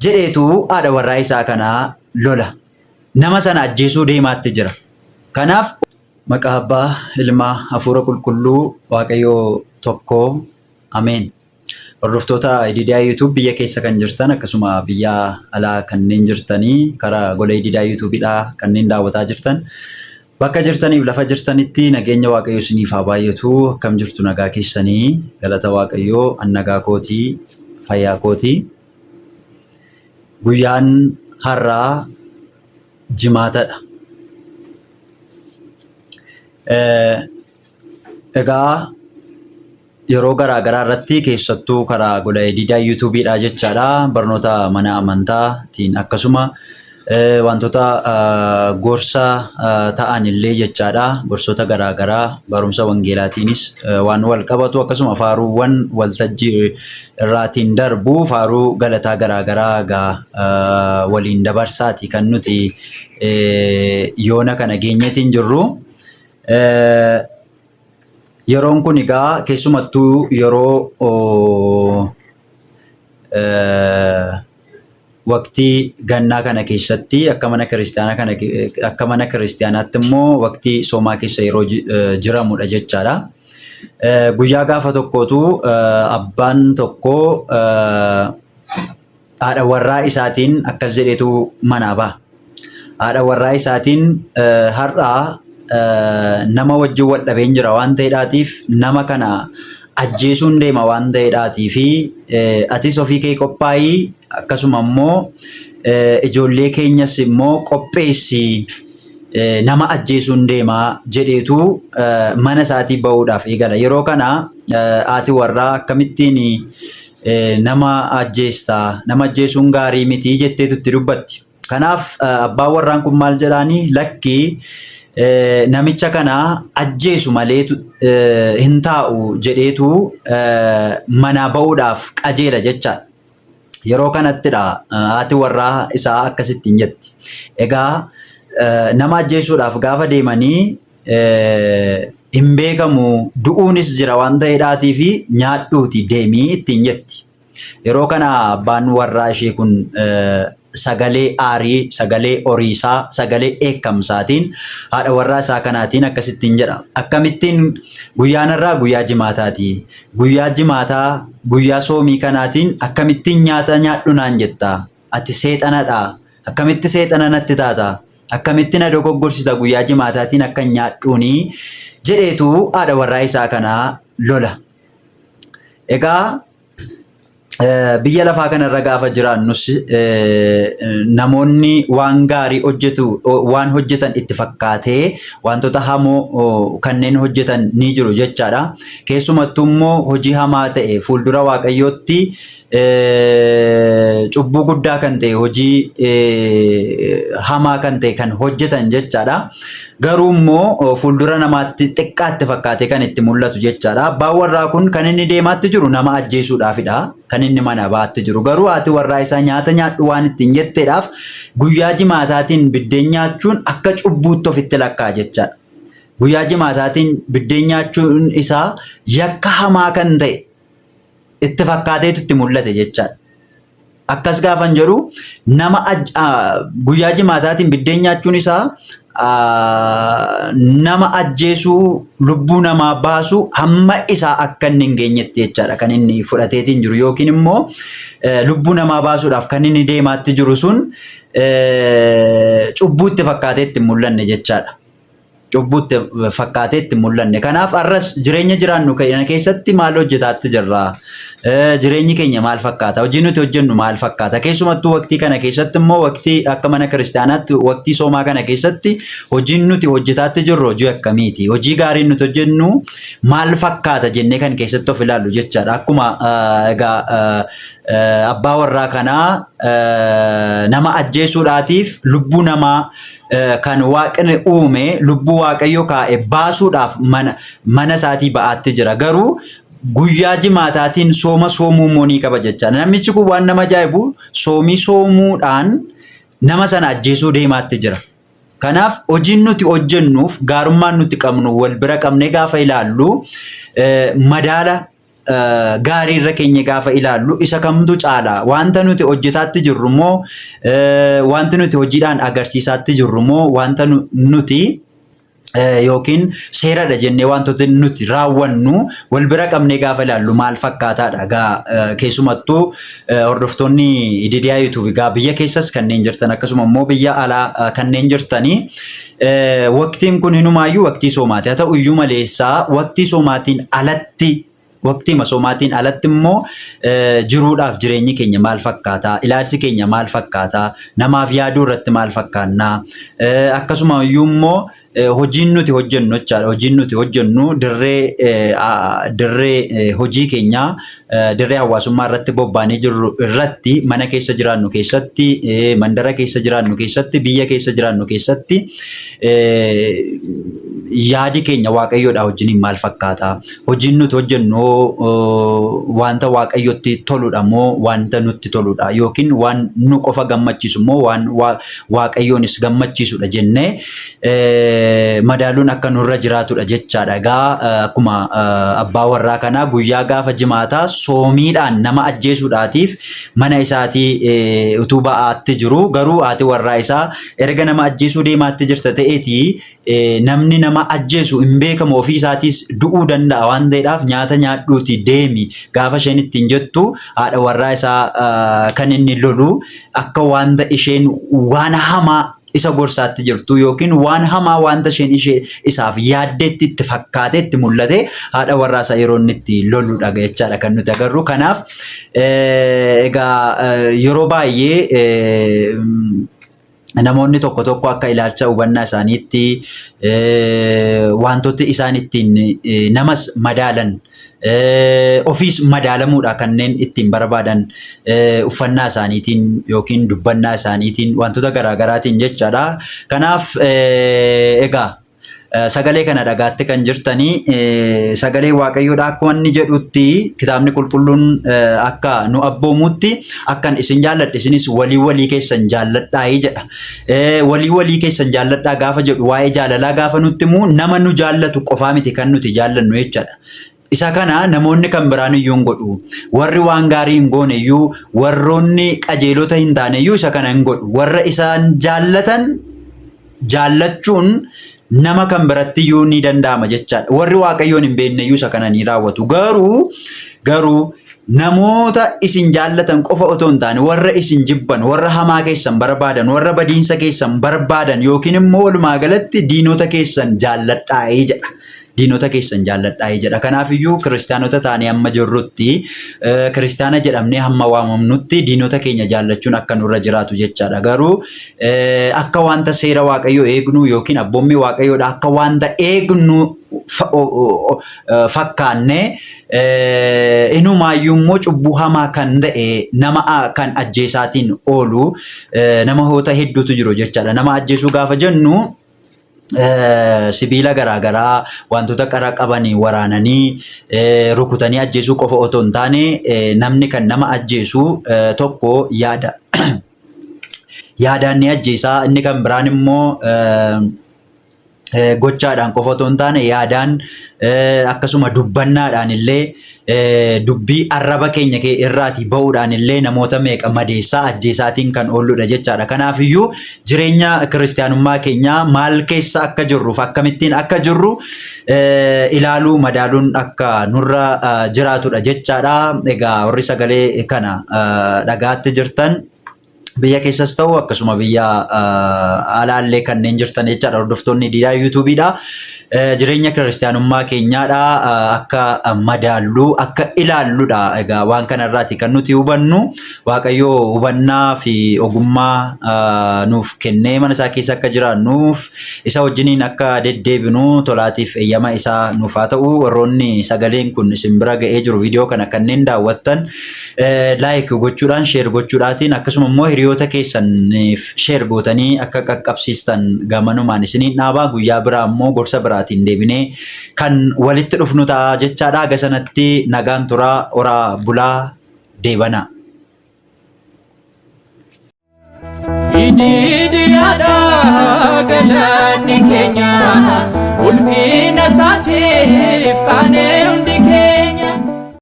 jedheetu haadha warraa isaa kanaa lola. Nama sana ajjeesuu deemaatti jira. Kanaaf maqaa Abbaa, Ilmaa, Hafuura Qulqulluu Waaqayyoo tokkoo. Ameen. Hordoftoota Ididaa YouTube biyya keessa kan jirtan akkasuma biyya alaa kanneen jirtanii karaa gola Ididaa YouTubeidhaa kanneen daawwataa jirtan bakka jirtaniif lafa jirtanitti nageenya Waaqayyoo isiniif haa baay'atu. Akkam jirtu nagaa keessanii? Galata Waaqayyoo, an nagaa kootii, fayyaa kootii. Guyyaan har'aa jimaatadha. Egaa yeroo garaa garaa irratti keessattuu karaa gola Ididaa YouTubeidhaa jechaadha. Barnoota mana amantaatiin akkasuma wantoota gorsa ta'an illee jechaadha. Gorsoota garaa garaa barumsa wangeelaatiinis waan wal qabatu akkasuma faaruuwwan waltajjii irraatiin darbu faaruu galataa garaa garaa waliin dabarsaati kan nuti yoona kana geenyeetiin jirru. Yeroon kun egaa keessumattuu yeroo waqtii gannaa kana keessatti akka mana kiristaanaatti immoo waqtii soomaa keessa yeroo jiramudha jechaadha. Guyyaa gaafa tokkootu abbaan tokko haadha warraa isaatiin akkas jedheetu manaa ba'a. Haadha warraa isaatiin har'aa nama wajjin wal dhabeen jira waan ta'eedhaatiif nama kana ajjeesuun deema waan ta'eedhaatii fi atis ofii kee qophaa'ii akkasuma immoo ijoollee keenyas immoo qopheessi nama ajjeesuun deema jedheetu mana isaatii ba'uudhaaf eegala. Yeroo kana haati warraa akkamittiin nama ajjeestaa? Nama ajjeesuun gaarii miti jetteetu itti dubbatti. Kanaaf abbaan warraan kun maal jedhaanii lakkii namicha kana ajjeesu malee hin taa'u jedheetu manaa ba'uudhaaf qajeela jechaadha. Yeroo kanattidha haati warraa isaa akkasittiin jetti. Egaa nama ajjeesuudhaaf gaafa deemanii hin beekamu du'uunis jira waan ta'eedhaatii fi nyaadhuuti deemii ittiin jetti. Yeroo kana abbaan warraa ishee kun sagalee aarii, sagalee oriisaa, sagalee eekkamsaatiin haadha warraa isaa kanaatiin akkasittiin jedha. Akkamittiin guyyaan irraa guyyaa jimaataati. Guyyaa jimaataa, guyyaa soomii kanaatiin akkamittiin nyaata nyaadhu naan jetta? Ati seexanadha. Akkamitti seexana natti taata? Akkamittiin na dogoggorsita guyyaa jimaataatiin akka nyaadhuuni jedheetu haadha warraa isaa kanaa lola. Egaa biyya lafaa kanarra gaafa jiraannus namoonni waan gaarii waan hojjetan itti fakkaatee wantoota hamoo kanneen hojjetan ni jiru jechaadha. Keessumattuu immoo hojii hamaa ta'e fuuldura Waaqayyootti cubbuu guddaa kan ta'e hojii hamaa kan ta'e kan hojjetan jechaadha. Garuu immoo fuuldura namaatti xiqqaatti fakkaatee kan itti mul'atu jechaadha. Abbaan warraa kun kan inni deemaatti jiru nama ajjeesuudhaafidha. Kan inni mana baatti jiru. Garuu haati warraa isaa nyaata nyaadhu waan ittiin jetteedhaaf guyyaa jimaataatiin biddeen nyaachuun akka cubbuutti ofitti lakkaa'a jechaadha. Guyyaa jimaataatiin biddeen nyaachuun isaa yakka hamaa kan ta'e itti fakkaateetu itti mul'ate jechaadha. Akkas gaafan jedhu nama guyyaa jimaataatiin biddeen nyaachuun isaa nama ajjeesuu, lubbuu namaa baasuu hamma isaa akka inni hin geenyetti jechaadha kan inni fudhateetiin jiru. Yookiin immoo lubbuu namaa baasuudhaaf kan inni deemaatti jiru sun cubbuutti fakkaateetti hin mul'anne jechaadha. Cubbuutti fakkaateetti hin mul'anne. Kanaaf arras jireenya jiraannu kana keessatti maal hojjetaatti jirra? Jireenyi keenya maal fakkaata? Hojii nuti hojjennu maal fakkaata? Keessumattuu waqtii kana keessatti immoo waqtii akka mana kiristaanaatti waqtii soomaa kana keessatti hojiin nuti hojjetaatti jirru hojii akkamiiti? Hojii gaariin nuti hojjennu maal fakkaata jennee kan keessatti of ilaallu jechaadha. Akkuma egaa abbaa warraa kanaa nama ajjeesuudhaatiif lubbuu namaa kan Waaqni uume lubbuu Waaqayyoo kaa'e baasuudhaaf mana isaatii ba'aatti jira. Garuu guyyaa jimaataatiin sooma soomuu moonii qaba jechaadha. Namichi kun waan nama ajaa'ibu soomii soomuudhaan nama sana ajjeesuu deemaatti jira. Kanaaf hojiin nuti hojjennuuf gaarummaan nuti qabnu wal bira qabnee gaafa ilaallu madaala gaarii irra keenya gaafa ilaallu isa kamtu caala wanta nuti hojjetaatti jirru moo wanta nuti hojiidhaan agarsiisaatti jirru moo wanta nuti yookiin seeradha jennee wantoota nuti raawwannu wal bira qabnee gaafa ilaallu maal fakkaataadha gaa keessumattuu hordoftoonni ididiyaa YouTube gaa biyya keessas kanneen jirtan akkasuma immoo biyya alaa kanneen jirtanii waqtiin kun hinumaayyuu waqtii soomaati haa ta'u iyyuu maleessaa waqtii soomaatiin alatti waqtii masoomatiin alatti immoo jiruudhaaf jireenyi keenya maal fakkaata ilaalchi keenya maal fakkaata namaaf yaaduu irratti maal fakkaannaa akkasuma iyyuu immoo hojiin nuti hojjennu jechaadha hojiin nuti hojjennu dirree hojii keenya dirree hawaasummaa irratti bobbaanee jirru irratti mana keessa jiraannu keessatti mandara keessa jiraannu keessatti biyya keessa jiraannu keessatti yaadi keenya waaqayyoodha wajjiniin maal fakkaata hojiin nuti hojjennu wanta waaqayyotti toludha moo wanta nutti toludha yookiin waan nu qofa gammachiisu moo waan waaqayyoonis gammachiisudha jennee madaaluun akka nurra jiraatudha jechaadha gaa akkuma abbaa warraa kanaa guyyaa gaafa jimaataa soomiidhaan nama ajjeesuudhaatiif mana isaatii utuu ba'aatti jiru garuu haati warraa isaa erga nama ajjeesuu deemaatti jirta ta'eeti namni nama ajjeesu hin beekamu ofii isaatiis du'uu danda'a waan ta'eedhaaf nyaata nyaadhuuti deemi gaafa isheen ittiin jettu haadha warraa isaa kan inni lolu akka wanta isheen waan hamaa isa gorsaatti jirtu yookiin waan hamaa wanta isheen isaaf yaaddeetti itti fakkaatee itti mul'ate haadha warraa isaa yeroo inni itti loludha jechaadha kan nuti agarru kanaaf egaa yeroo baay'ee namoonni tokko tokko akka ilaalcha hubannaa isaaniitti wantoota isaan ittiin namas madaalan ofiis madaalamuudha kanneen ittiin barbaadan uffannaa isaaniitiin yookiin dubbannaa isaaniitiin wantoota garaagaraatiin jechaadha kanaaf egaa sagalee kana dhagaatti kan jirtanii sagalee waaqayyoodha akkuma inni jedhutti kitaabni qulqulluun akka nu abboomutti akkan isin jaalladhe isinis walii keessan jaalladhaa jedha walii keessan jaalladhaa gaafa jedhu waa'ee jaalalaa gaafa nutti immoo nama nu jaallatu qofaa miti kan nuti jaallannu jechaadha isa kana namoonni kan biraan iyyuu hin godhu warri waan gaarii hin goone iyyuu warroonni qajeelota hin taane iyyuu isa kana hin godhu warra isaan jaallatan jaallachuun nama kan biratti iyyuu ni danda'ama jechaadha warri waaqayyoon hin beekne iyyuu isa kana ni raawwatu garuu namoota isin jaallatan qofa otoo hin taane warra isin jibban warra hamaa keessan barbaadan warra badiinsa keessan barbaadan yookiin immoo walumaa galatti diinota keessan jaalladhaa jedha diinota keessan jaalladhaa jedha kanaaf iyyuu kiristaanota taanee amma jirrutti kiristaana jedhamnee hamma waamamnutti diinota keenya jaallachuun akka nurra jiraatu jechaadha garuu akka wanta seera waaqayyoo eegnu yookiin abboommii waaqayyoodha akka wanta eegnu fakkaanne inumaayyuu immoo cubbuu hamaa kan ta'e nama kan ajjeesaatiin oolu nama hoota hedduutu jiru jechaadha nama ajjeesuu gaafa jennu sibiila garaagaraa wantoota qara qabanii waraananii rukutanii ajjeesuu qofa otoo hin taane namni kan nama ajjeesu tokko yaadaan ni ajjeesaa inni kan biraan immoo gochaadhaan qofa otoo hin taane yaadaan akkasuma dubbannaadhaan illee dubbii arraba keenya irraati ba'uudhaan illee namoota meeqa madeessaa ajjeesaatiin kan oolludha jechaadha kanaaf iyyuu jireenya kiristaanummaa keenyaa maal keessa akka jirruuf akkamittiin akka jirru ilaaluu madaaluun akka nurra jiraatudha jechaadha egaa warri sagalee kana dhagaatti jirtan biyya keessas ta'u akkasuma biyya alaallee kanneen jirtan jechaadha hordoftoonni ididiyaa yuutuubiidha jireenya kiristaanummaa keenyaadha akka madaallu akka ilaalludha egaa waan kanarraati kan nuti hubannu waaqayyoo hubannaa fi ogummaa nuuf kennee mana isaa keessa akka jiraannuuf isa wajjiniin akka deddeebinu tolaatiif eeyyama isaa nuuf haa ta'u warroonni sagaleen kun isin bira ga'ee jiru viidiyoo kana kanneen daawwattan laayik gochuudhaan sheer gochuudhaatiin akkasuma immoo hiriyoota keessaniif sheer gootanii akka qaqqabsiistan gamanumaan isiniin dhaabaa guyyaa biraa immoo gorsa biraatiin deebinee kan walitti dhufnu ta'a jechaadha haga sanatti nagaan turaa oraa bulaa deebana. Ididiyaadha galaanni keenya ulfina isaatiif kaanee hundi keenya.